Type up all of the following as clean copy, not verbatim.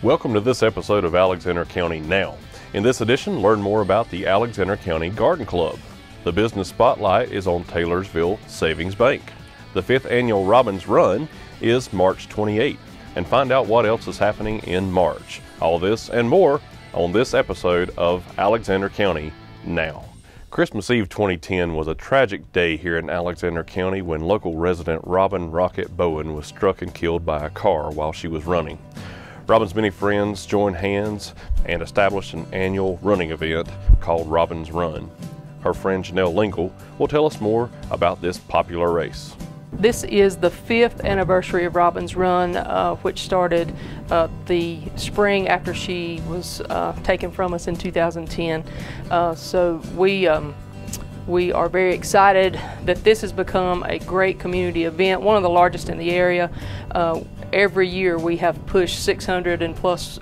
Welcome to this episode of Alexander County Now. In this edition, learn more about the Alexander County Garden Club. The business spotlight is on Taylorsville Savings Bank. The 5th annual Robins Run is March 28th, and find out what else is happening in March. All this and more on this episode of Alexander County Now. Christmas Eve 2010 was a tragic day here in Alexander County when local resident Robin Rocket Bowen was struck and killed by a car while she was running. Robin's many friends joined hands and established an annual running event called Robin's Run. Her friend Janelle Linkle will tell us more about this popular race. This is the 5th anniversary of Robin's Run, which started the spring after she was taken from us in 2010. So we are very excited that this has become a great community event, one of the largest in the area. Every year we have pushed 600 and plus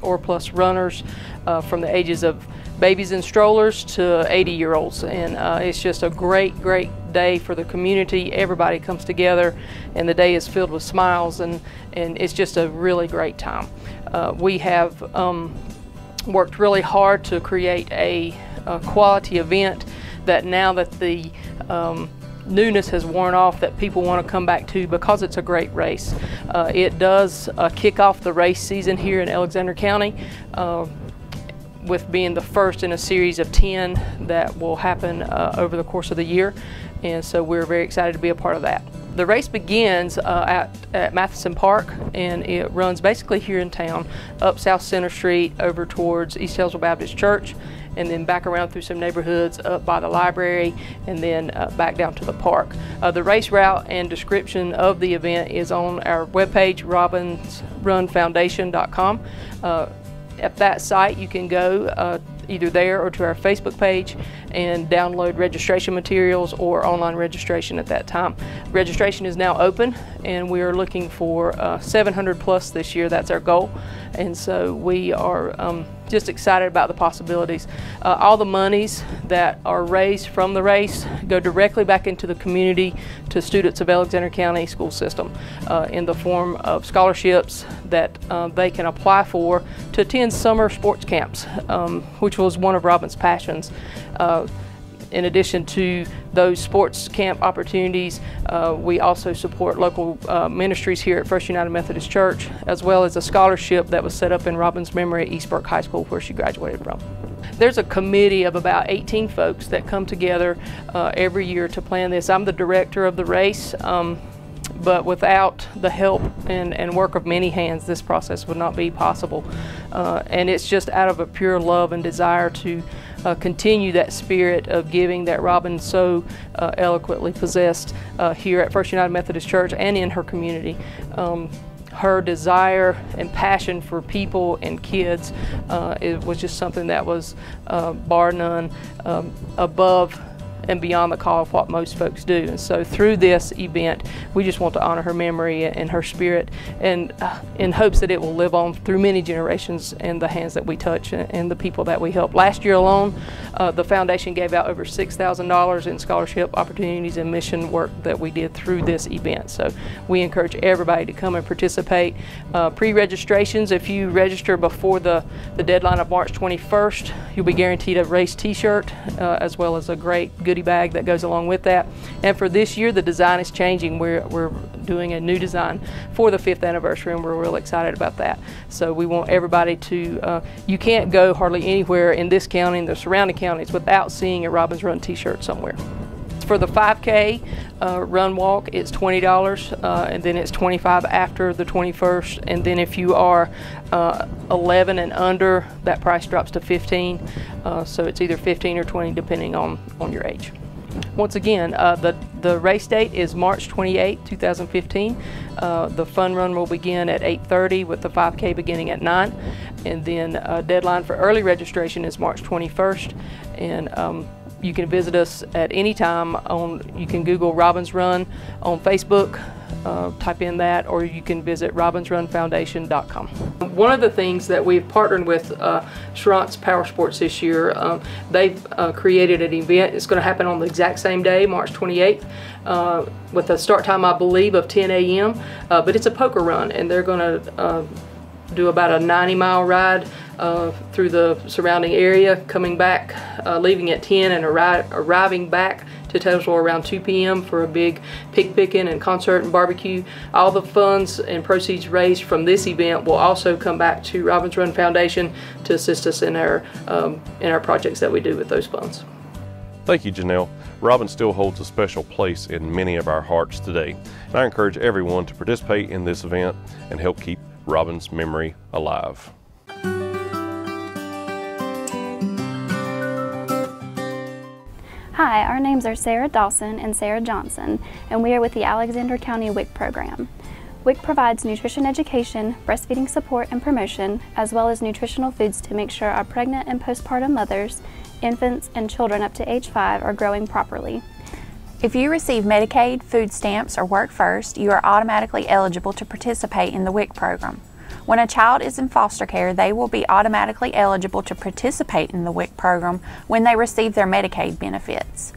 runners from the ages of babies in strollers to 80-year-olds, and it's just a great day for the community. Everybody comes together and the day is filled with smiles, and it's just a really great time. We have worked really hard to create a quality event that now that the newness has worn off, that people want to come back to because it's a great race. It does kick off the race season here in Alexander County with being the first in a series of 10 that will happen over the course of the year, and so we're very excited to be a part of that. The race begins at Matheson Park, and it runs basically here in town, up South Center Street over towards East Taylorsville Baptist Church, and then back around through some neighborhoods up by the library, and then back down to the park. The race route and description of the event is on our webpage, robinsrunfoundation.com. At that site you can go either there or to our Facebook page and download registration materials or online registration at that time. Registration is now open, and we are looking for 700 plus this year. That's our goal, and so we are just excited about the possibilities. All the monies that are raised from the race go directly back into the community to students of Alexander County school system in the form of scholarships that they can apply for to attend summer sports camps, which was one of Robin's passions. In addition to those sports camp opportunities, we also support local ministries here at First United Methodist Church, as well as a scholarship that was set up in Robin's memory at East Burke High School, where she graduated from. There's a committee of about 18 folks that come together every year to plan this. I'm the director of the race, but without the help and work of many hands, this process would not be possible. And it's just out of a pure love and desire to continue that spirit of giving that Robin so eloquently possessed here at First United Methodist Church and in her community. Her desire and passion for people and kids, it was just something that was bar none above and beyond the call of what most folks do. And so through this event, we just want to honor her memory and her spirit, and in hopes that it will live on through many generations in the hands that we touch and the people that we help. Last year alone, the foundation gave out over $6,000 in scholarship opportunities and mission work that we did through this event. So we encourage everybody to come and participate. Pre-registrations, if you register before the deadline of March 21st, you'll be guaranteed a race t-shirt as well as a great goodie bag that goes along with that. And for this year, the design is changing. We're doing a new design for the 5th anniversary, and we're real excited about that. So we want everybody to, you can't go hardly anywhere in this county and the surrounding counties without seeing a Robin's Run t-shirt somewhere. For the 5K run walk, it's $20, and then it's $25 after the 21st, and then if you are 11 and under, that price drops to $15, so it's either $15 or $20 depending on your age. Once again, the race date is March 28, 2015. The fun run will begin at 8:30 with the 5K beginning at 9, and then deadline for early registration is March 21st, and you can visit us at any time you can Google Robin's Run on Facebook, type in that, or you can visit robinsrunfoundation.com. One of the things that we've partnered with Sharant's Power Sports this year, they've created an event. It's going to happen on the exact same day, March 28th, with a start time, I believe, of 10 a.m., but it's a poker run, and they're going to do about a 90-mile ride through the surrounding area, coming back, leaving at 10 and arriving back to Taylorsville around 2 p.m. for a big pig picking and concert and barbecue. All the funds and proceeds raised from this event will also come back to Robins Run Foundation to assist us in our projects that we do with those funds. Thank you, Janelle. Robin still holds a special place in many of our hearts today, and I encourage everyone to participate in this event and help keep Robin's memory alive. Hi, our names are Sara Dawson and Sara Johnson, and we are with the Alexander County WIC program. WIC provides nutrition education, breastfeeding support and promotion, as well as nutritional foods to make sure our pregnant and postpartum mothers, infants, and children up to age 5 are growing properly. If you receive Medicaid, food stamps, or Work First, you are automatically eligible to participate in the WIC program. When a child is in foster care, they will be automatically eligible to participate in the WIC program when they receive their Medicaid benefits.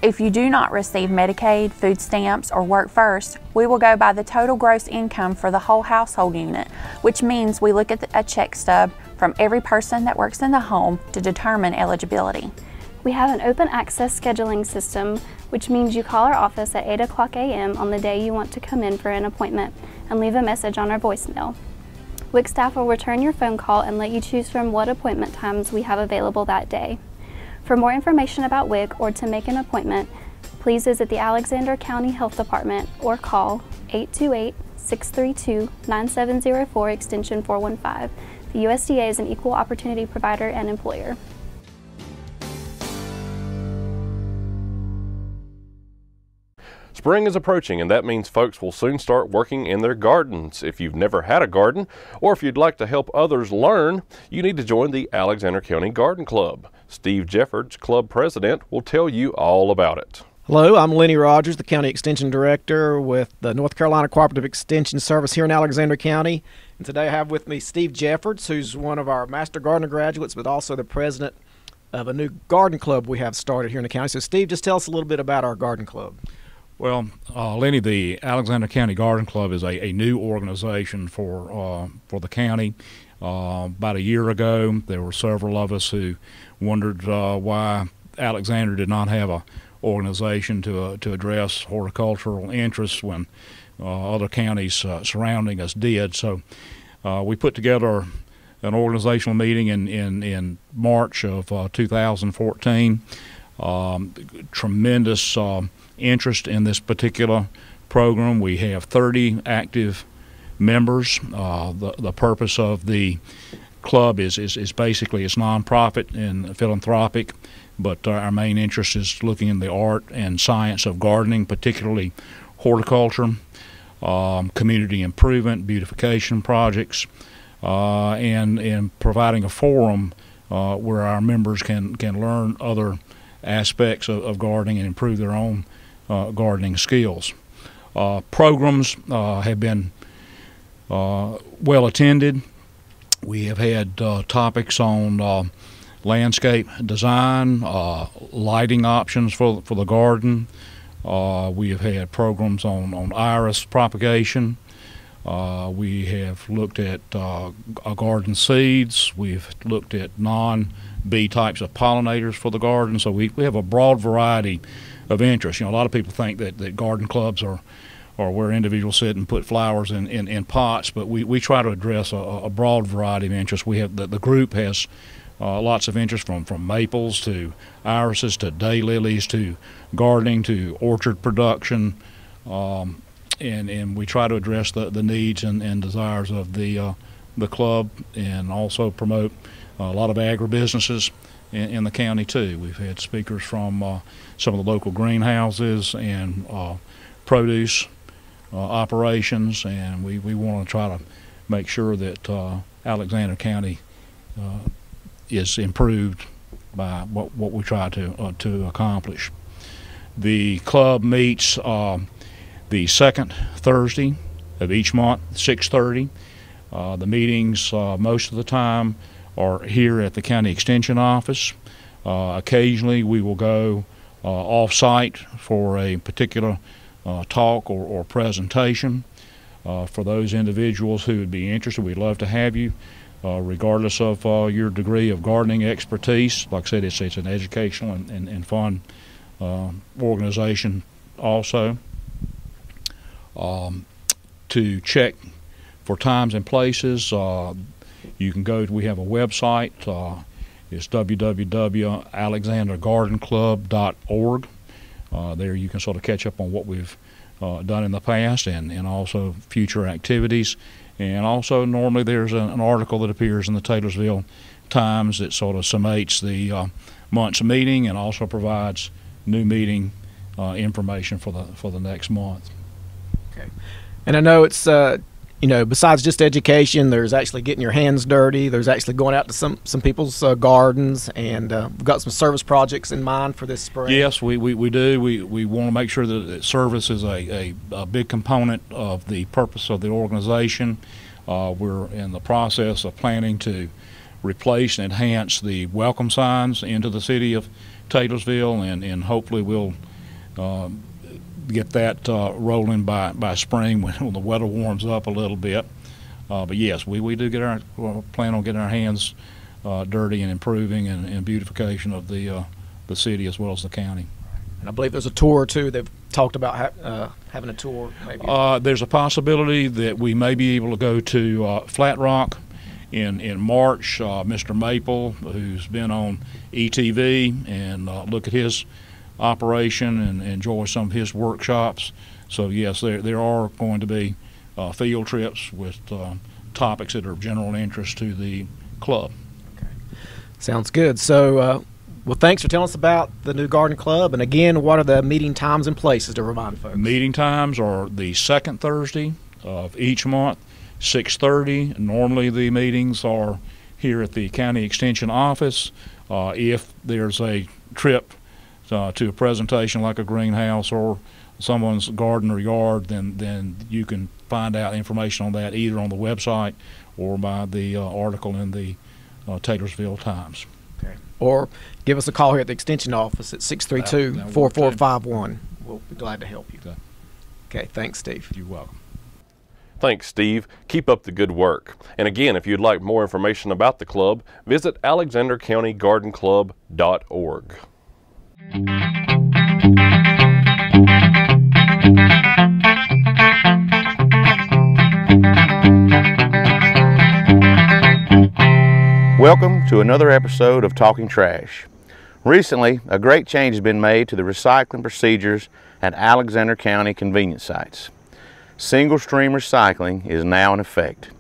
If you do not receive Medicaid, food stamps, or Work First, we will go by the total gross income for the whole household unit, which means we look at a check stub from every person that works in the home to determine eligibility. We have an open access scheduling system, which means you call our office at 8 o'clock a.m. on the day you want to come in for an appointment and leave a message on our voicemail. WIC staff will return your phone call and let you choose from what appointment times we have available that day. For more information about WIC or to make an appointment, please visit the Alexander County Health Department or call 828-632-9704 extension 415. The USDA is an equal opportunity provider and employer. Spring is approaching, and that means folks will soon start working in their gardens. If you've never had a garden, or if you'd like to help others learn, you need to join the Alexander County Garden Club. Steve Jeffords, club president, will tell you all about it. Hello, I'm Lenny Rogers, the County Extension Director with the North Carolina Cooperative Extension Service here in Alexander County. And today I have with me Steve Jeffords, who's one of our Master Gardener graduates, but also the president of a new garden club we have started here in the county. So Steve, just tell us a little bit about our garden club. Well, Lenny, the Alexander County Garden Club is a new organization for the county. About a year ago, there were several of us who wondered why Alexander did not have a organization to address horticultural interests when other counties surrounding us did. So we put together an organizational meeting in March of 2014. Tremendous interest in this particular program. We have 30 active members. The purpose of the club is basically it's nonprofit and philanthropic, but our main interest is looking in the art and science of gardening, particularly horticulture, community improvement, beautification projects, and providing a forum where our members can learn other aspects of gardening and improve their own gardening skills. Programs have been well attended. We have had topics on landscape design, lighting options for the garden. We have had programs on iris propagation. We have looked at garden seeds. We've looked at non-bee types of pollinators for the garden. So we have a broad variety of interests. You know, a lot of people think that garden clubs are where individuals sit and put flowers in pots, but we try to address a broad variety of interests. We have the group has lots of interest from maples to irises to daylilies to gardening to orchard production, and we try to address the needs and desires of the club, and also promote a lot of agribusinesses in the county too. We've had speakers from some of the local greenhouses and produce operations, and we want to try to make sure that Alexander County is improved by what we try to accomplish. The club meets the second Thursday of each month, 6:30. The meetings most of the time are here at the County Extension Office. Occasionally we will go off-site for a particular talk or presentation. For those individuals who would be interested, we'd love to have you, regardless of your degree of gardening expertise. Like I said, it's an educational and fun organization also. To check for times and places, you can go we have a website. It's www.alexandergardenclub.org. There you can sort of catch up on what we've done in the past and also future activities. And also normally there's an article that appears in the Taylorsville Times that sort of summates the month's meeting and also provides new meeting information for the next month. Okay. And I know it's you know, besides just education, there's actually getting your hands dirty. There's actually going out to some people's gardens, and we've got some service projects in mind for this spring. Yes, we do. We want to make sure that service is a big component of the purpose of the organization. We're in the process of planning to replace and enhance the welcome signs into the city of Taylorsville, and hopefully we'll get that rolling by spring when the weather warms up a little bit. But yes, we do plan on getting our hands dirty and improving and beautification of the city as well as the county. And I believe there's a tour too. They've talked about having a tour. Maybe. There's a possibility that we may be able to go to Flat Rock in March. Mr. Maple, who's been on ETV, and look at his operation and enjoy some of his workshops. So yes, there are going to be field trips with topics that are of general interest to the club. Okay. Sounds good. So well, thanks for telling us about the new garden club. And again, what are the meeting times and places to remind folks? Meeting times are the second Thursday of each month, 6:30. Normally the meetings are here at the county extension office. If there's a trip to a presentation like a greenhouse or someone's garden or yard, then you can find out information on that either on the website or by the article in the Taylorsville Times. Okay. Or give us a call here at the extension office at 632-4451. We'll be glad to help you. Okay, thanks, Steve. You're welcome. Thanks, Steve. Keep up the good work. And again, if you'd like more information about the club, visit alexandercountygardenclub.org. Welcome to another episode of Talking Trash. Recently, a great change has been made to the recycling procedures at Alexander County convenience sites. Single stream recycling is now in effect.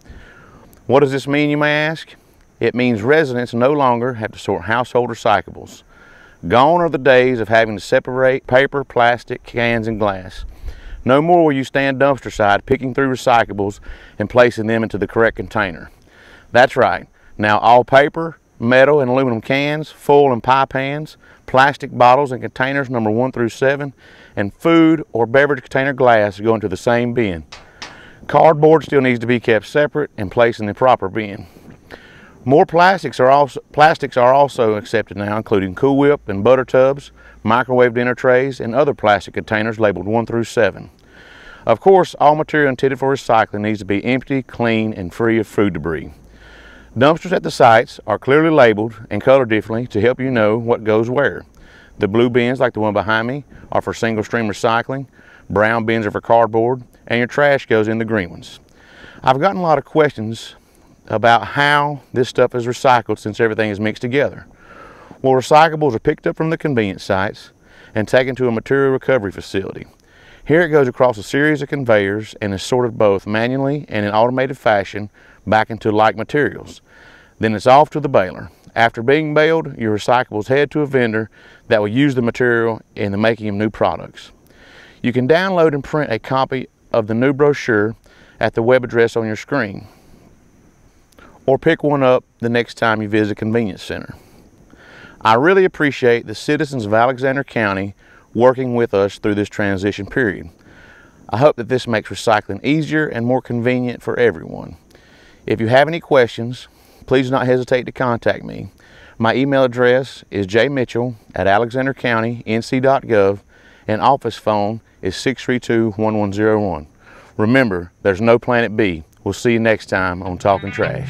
What does this mean, you may ask? It means residents no longer have to sort household recyclables. Gone are the days of having to separate paper, plastic, cans, and glass. No more will you stand dumpster side picking through recyclables and placing them into the correct container. That's right. Now all paper, metal, and aluminum cans, foil and pie pans, plastic bottles and containers number 1 through 7, and food or beverage container glass go into the same bin. Cardboard still needs to be kept separate and placed in the proper bin. More plastics are also accepted now, including Cool Whip and butter tubs, microwave dinner trays, and other plastic containers labeled 1 through 7. Of course, all material intended for recycling needs to be empty, clean, and free of food debris. Dumpsters at the sites are clearly labeled and colored differently to help you know what goes where. The blue bins, like the one behind me, are for single stream recycling, brown bins are for cardboard, and your trash goes in the green ones. I've gotten a lot of questions about how this stuff is recycled since everything is mixed together. Well, recyclables are picked up from the convenience sites and taken to a material recovery facility. Here it goes across a series of conveyors and is sorted both manually and in automated fashion back into like materials. Then it's off to the baler. After being baled, your recyclables head to a vendor that will use the material in the making of new products. You can download and print a copy of the new brochure at the web address on your screen, or pick one up the next time you visit a convenience center. I really appreciate the citizens of Alexander County working with us through this transition period. I hope that this makes recycling easier and more convenient for everyone. If you have any questions, please do not hesitate to contact me. My email address is jmitchell@alexandercountync.gov and office phone is 632-1101. Remember, there's no Planet B. We'll see you next time on Talking Trash.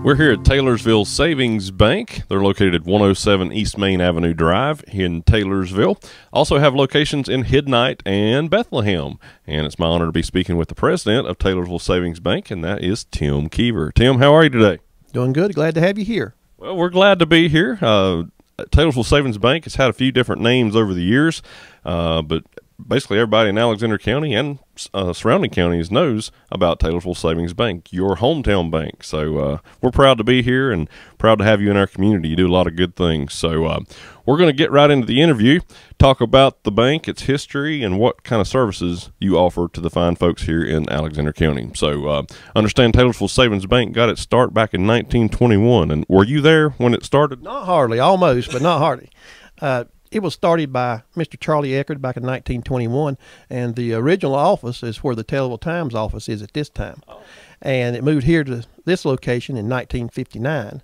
We're here at Taylorsville Savings Bank. They're located at 107 East Main Avenue Drive in Taylorsville. Also have locations in Hidnight and Bethlehem. And it's my honor to be speaking with the president of Taylorsville Savings Bank, and that is Tim Keever. Tim, how are you today? Doing good. Glad to have you here. Well, we're glad to be here. Taylorsville Savings Bank has had a few different names over the years, but basically everybody in Alexander County and surrounding counties knows about Taylorsville Savings Bank, your hometown bank. So we're proud to be here and proud to have you in our community. You do a lot of good things. So we're going to get right into the interview, talk about the bank, its history, and what kind of services you offer to the fine folks here in Alexander County. So understand Taylorsville Savings Bank got its start back in 1921. And were you there when it started? Not hardly, almost, but not hardly. It was started by Mr. Charlie Eckert back in 1921, and the original office is where the Taylorsville Times office is at this time. Oh. And it moved here to this location in 1959.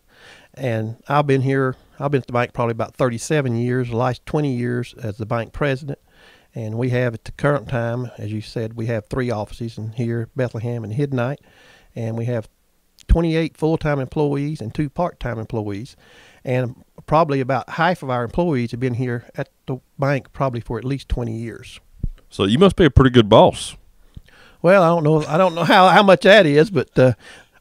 And I've been at the bank probably about 37 years, the last 20 years as the bank president. And we have at the current time, as you said, we have 3 offices in here, Bethlehem and Hidnight. And we have 28 full-time employees and 2 part-time employees. And probably about half of our employees have been here at the bank probably for at least 20 years. So you must be a pretty good boss. Well, I don't know how much that is, but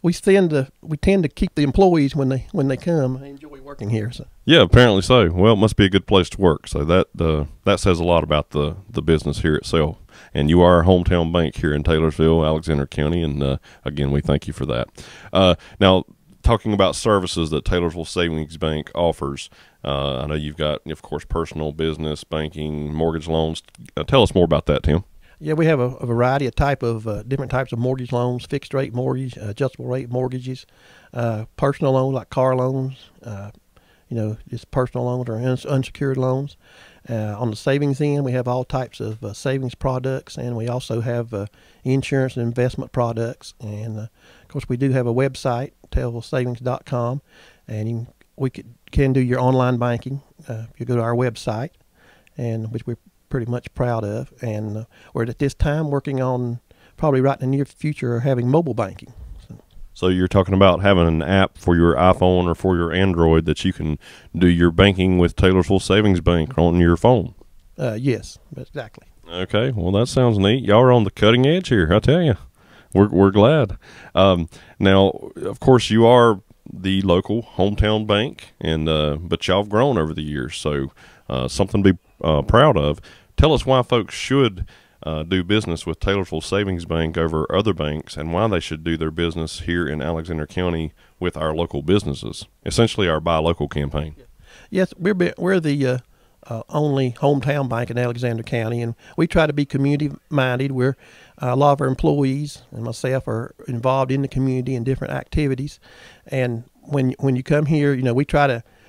we tend to keep the employees when they come. I enjoy working here. So. Yeah, apparently so. Well, it must be a good place to work. So that says a lot about the business here itself. And you are our hometown bank here in Taylorsville, Alexander County, and again, we thank you for that. Now, talking about services that Taylorsville Savings Bank offers, I know you've got, of course, personal, business, banking, mortgage loans. Tell us more about that, Tim. Yeah, we have a variety of different types of mortgage loans: fixed rate mortgage, adjustable rate mortgages, personal loans like car loans, just personal loans or unsecured loans. On the savings end, we have all types of savings products, and we also have insurance and investment products. And of course, we do have a website, taylorsvillesavings.com, and we can do your online banking if you go to our website, and which we're pretty much proud of. And we're at this time working on probably right in the near future having mobile banking. So you're talking about having an app for your iPhone or for your Android that you can do your banking with Taylorsville Savings Bank on your phone? Yes, exactly. Okay, well, that sounds neat. Y'all are on the cutting edge here, I tell you. We're glad. Now, of course, you are the local hometown bank, and but y'all have grown over the years, so something to be proud of. Tell us why folks should do business with Taylorsville Savings Bank over other banks, and why they should do their business here in Alexander County with our local businesses, essentially our Buy Local campaign. Yes, we're the only hometown bank in Alexander County, and we try to be community-minded. A lot of our employees and myself are involved in the community in different activities, and when you come here,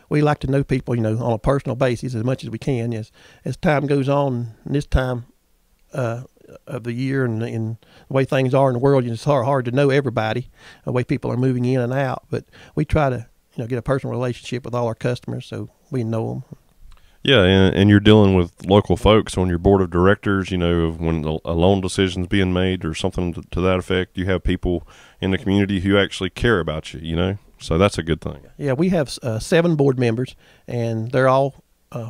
we like to know people, on a personal basis as much as we can. As time goes on, and this time of the year and the way things are in the world, it's hard to know everybody, the way people are moving in and out. But we try to, get a personal relationship with all our customers so we know them. Yeah, and you're dealing with local folks on your board of directors, when a loan decision's being made or something to that effect. You have people in the community who actually care about you, so that's a good thing. Yeah, we have 7 board members, and they're all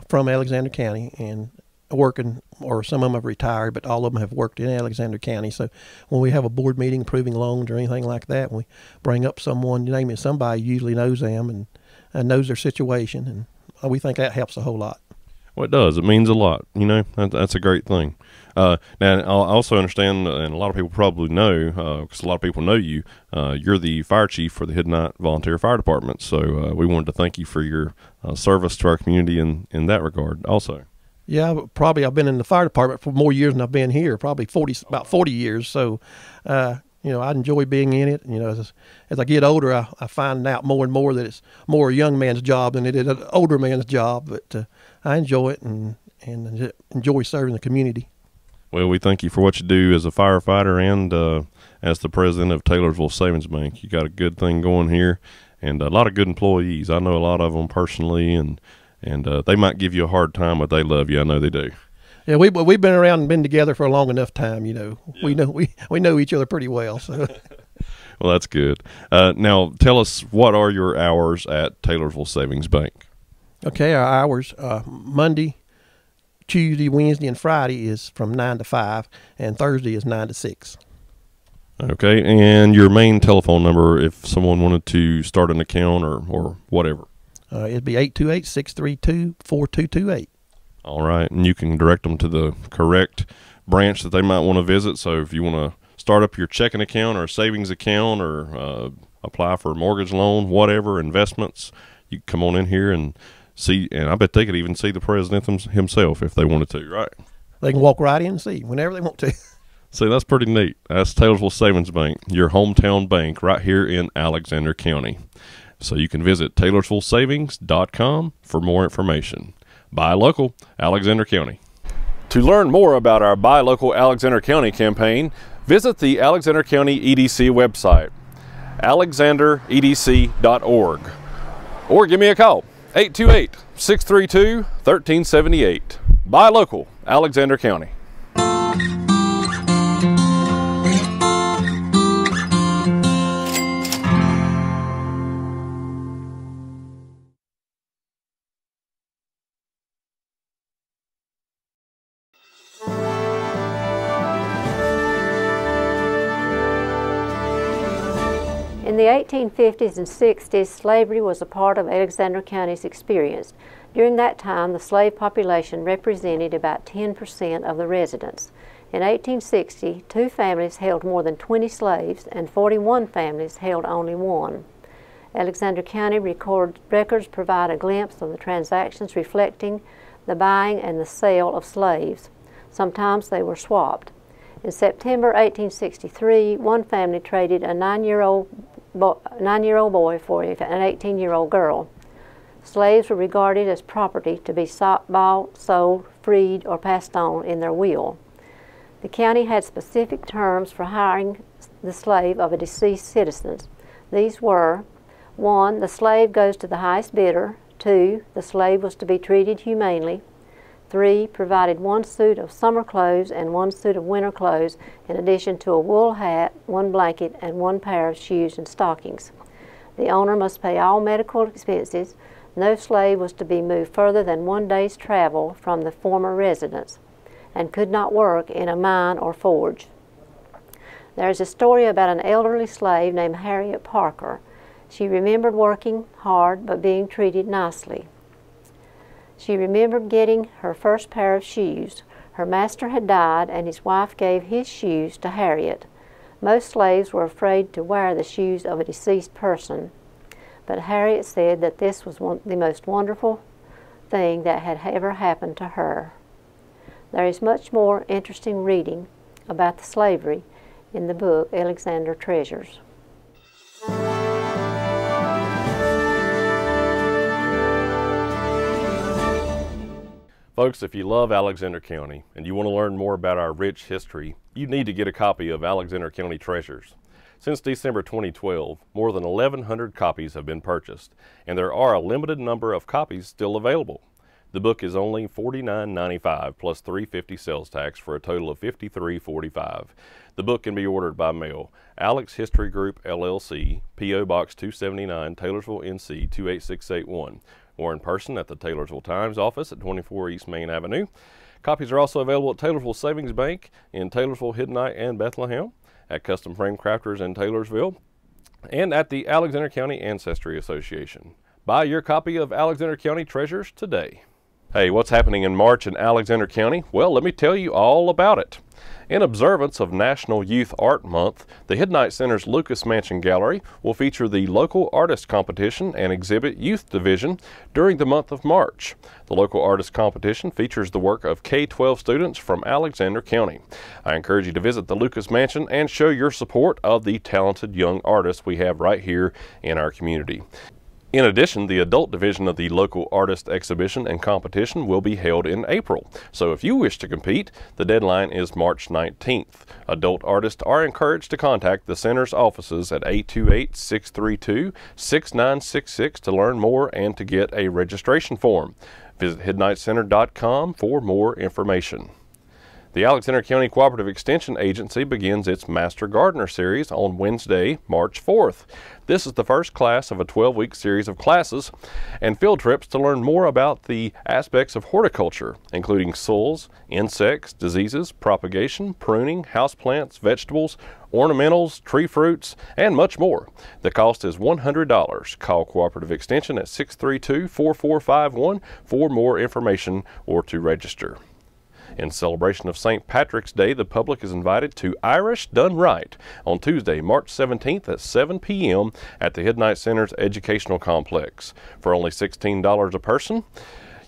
from Alexander County and working, or some of them have retired, but all of them have worked in Alexander County. So when we have a board meeting approving loans or anything like that, we bring up someone, name it, somebody usually knows them and knows their situation, and we think that helps a whole lot. Well, it does. It means a lot. That's a great thing. Now, I also understand, and a lot of people probably know, because a lot of people know you, you're the fire chief for the Hidnight Volunteer Fire Department. So we wanted to thank you for your service to our community in that regard also. Yeah, I've been in the fire department for more years than I've been here, probably about 40 years. So, I enjoy being in it. As I get older, I find out more and more that it's more a young man's job than it is an older man's job. But I enjoy it, and and enjoy serving the community. Well, we thank you for what you do as a firefighter and as the president of Taylorsville Savings Bank. You got a good thing going here, and a lot of good employees. I know a lot of them personally, and they might give you a hard time, but they love you. I know they do. Yeah, we've been around and been together for a long enough time. You know, yeah. we know each other pretty well. So. Well, that's good. Now, tell us, what are your hours at Taylorsville Savings Bank? Okay, our hours, Monday, Tuesday, Wednesday, and Friday is from 9 to 5, and Thursday is 9 to 6. Okay, and your main telephone number if someone wanted to start an account or whatever? It'd be 828-632-4228. All right, and you can direct them to the correct branch that they might want to visit. So if you want to start up your checking account or a savings account or apply for a mortgage loan, whatever, investments, you come on in here and see, and I bet they could even see the president himself if they wanted to, right? They can walk right in and see whenever they want to. See, that's pretty neat. That's Taylorsville Savings Bank, your hometown bank right here in Alexander County. So you can visit taylorsvillesavings.com for more information. Buy local, Alexander County. To learn more about our Buy Local Alexander County campaign, visit the Alexander County EDC website, alexanderedc.org, or give me a call, 828-632-1378. Buy local, Alexander County. In the 1850s and 60s, slavery was a part of Alexander County's experience. During that time, the slave population represented about 10% of the residents. In 1860, 2 families held more than 20 slaves, and 41 families held only 1. Alexander County records provide a glimpse of the transactions reflecting the buying and the sale of slaves. Sometimes they were swapped. In September 1863, one family traded a 9-year-old boy for an 18-year-old girl. Slaves were regarded as property to be bought, sold, freed, or passed on in their will. The county had specific terms for hiring the slave of a deceased citizen. These were: 1. The slave goes to the highest bidder. 2. The slave was to be treated humanely. 3. Provided 1 suit of summer clothes and 1 suit of winter clothes, in addition to a wool hat, 1 blanket, and 1 pair of shoes and stockings. The owner must pay all medical expenses. No slave was to be moved further than 1 day's travel from the former residence, and could not work in a mine or forge. There is a story about an elderly slave named Harriet Parker. She remembered working hard but being treated nicely. She remembered getting her first pair of shoes. Her master had died, and his wife gave his shoes to Harriet. Most slaves were afraid to wear the shoes of a deceased person, but Harriet said that this was the most wonderful thing that had ever happened to her. There is much more interesting reading about the slavery in the book Alexander Treasures. Folks, if you love Alexander County and you want to learn more about our rich history, you need to get a copy of Alexander County Treasures. Since December 2012, more than 1,100 copies have been purchased, and there are a limited number of copies still available. The book is only $49.95 plus $3.50 sales tax for a total of $53.45. The book can be ordered by mail. Alex History Group, LLC, P.O. Box 279, Taylorsville, NC 28681. Or in person at the Taylorsville Times office at 24 East Main Avenue. Copies are also available at Taylorsville Savings Bank in Taylorsville, Hiddenite, and Bethlehem, at Custom Frame Crafters in Taylorsville, and at the Alexander County Ancestry Association. Buy your copy of Alexander County Treasures today. Hey, what's happening in March in Alexander County? Well, let me tell you all about it. In observance of National Youth Art Month, the Hiddenite Center's Lucas Mansion Gallery will feature the Local Artist Competition and Exhibit Youth Division during the month of March. The Local Artist Competition features the work of K-12 students from Alexander County. I encourage you to visit the Lucas Mansion and show your support of the talented young artists we have right here in our community. In addition, the adult division of the local artist exhibition and competition will be held in April. So if you wish to compete, the deadline is March 19th. Adult artists are encouraged to contact the center's offices at 828-632-6966 to learn more and to get a registration form. Visit HidnightCenter.com for more information. The Alexander County Cooperative Extension Agency begins its Master Gardener Series on Wednesday, March 4th. This is the first class of a 12-week series of classes and field trips to learn more about the aspects of horticulture, including soils, insects, diseases, propagation, pruning, houseplants, vegetables, ornamentals, tree fruits, and much more. The cost is $100. Call Cooperative Extension at 632-4451 for more information or to register. In celebration of St. Patrick's Day, the public is invited to Irish Done Right on Tuesday, March 17th at 7 p.m. at the Hidnight Center's Educational Complex. For only $16 a person,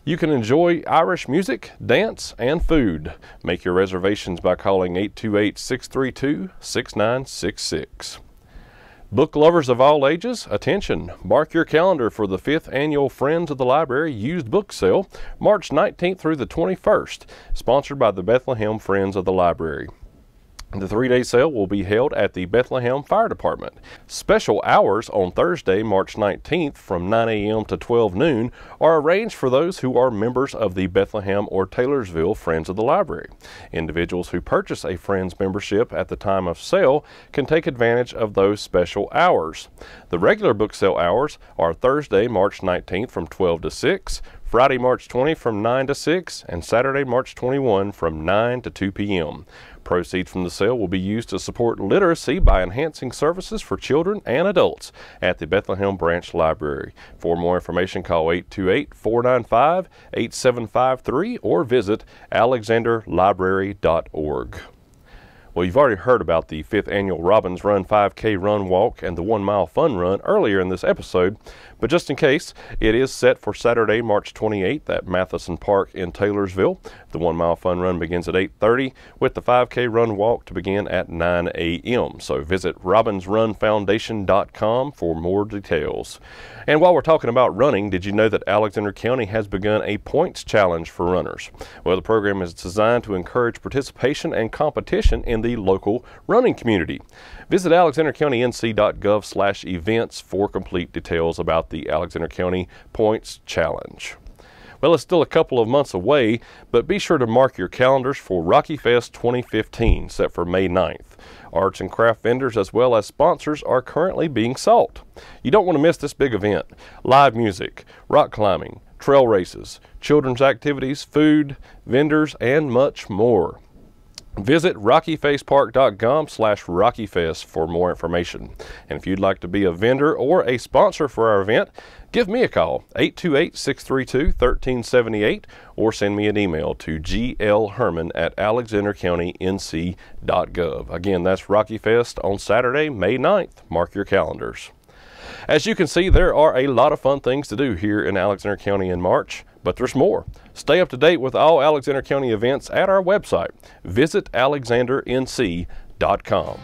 you can enjoy Irish music, dance, and food. Make your reservations by calling 828-632-6966. Book lovers of all ages, attention! Mark your calendar for the 5th Annual Friends of the Library Used Book Sale, March 19th through the 21st, sponsored by the Bethlehem Friends of the Library. The 3-day sale will be held at the Bethlehem Fire Department. Special hours on Thursday, March 19th from 9 a.m. to 12 noon are arranged for those who are members of the Bethlehem or Taylorsville Friends of the Library. Individuals who purchase a Friends membership at the time of sale can take advantage of those special hours. The regular book sale hours are Thursday, March 19th from 12 to 6, Friday, March 20 from 9 to 6, and Saturday, March 21 from 9 to 2 p.m. Proceeds from the sale will be used to support literacy by enhancing services for children and adults at the Bethlehem Branch Library. For more information, call 828-495-8753 or visit alexanderlibrary.org. Well, you've already heard about the 5th Annual Robbins Run 5K Run Walk and the 1 Mile Fun Run earlier in this episode, but just in case, it is set for Saturday, March 28th at Matheson Park in Taylorsville. The 1 Mile Fun Run begins at 8:30 with the 5K Run Walk to begin at 9 a.m. So visit RobbinsRunFoundation.com for more details. And while we're talking about running, did you know that Alexander County has begun a points challenge for runners? Well, the program is designed to encourage participation and competition in the local running community. Visit alexandercountync.gov/events for complete details about the Alexander County Points Challenge. Well, it's still a couple of months away, but be sure to mark your calendars for Rocky Fest 2015, set for May 9th. Arts and craft vendors as well as sponsors are currently being sought. You don't want to miss this big event. Live music, rock climbing, trail races, children's activities, food, vendors, and much more. Visit rockyfacepark.com/rockyfest for more information. And if you'd like to be a vendor or a sponsor for our event, give me a call, 828-632-1378, or send me an email to glherman@alexandercountync.gov. Again, that's Rocky Fest on Saturday, May 9th. Mark your calendars. As you can see, there are a lot of fun things to do here in Alexander County in March, but there's more. Stay up to date with all Alexander County events at our website. Visit alexandernc.com.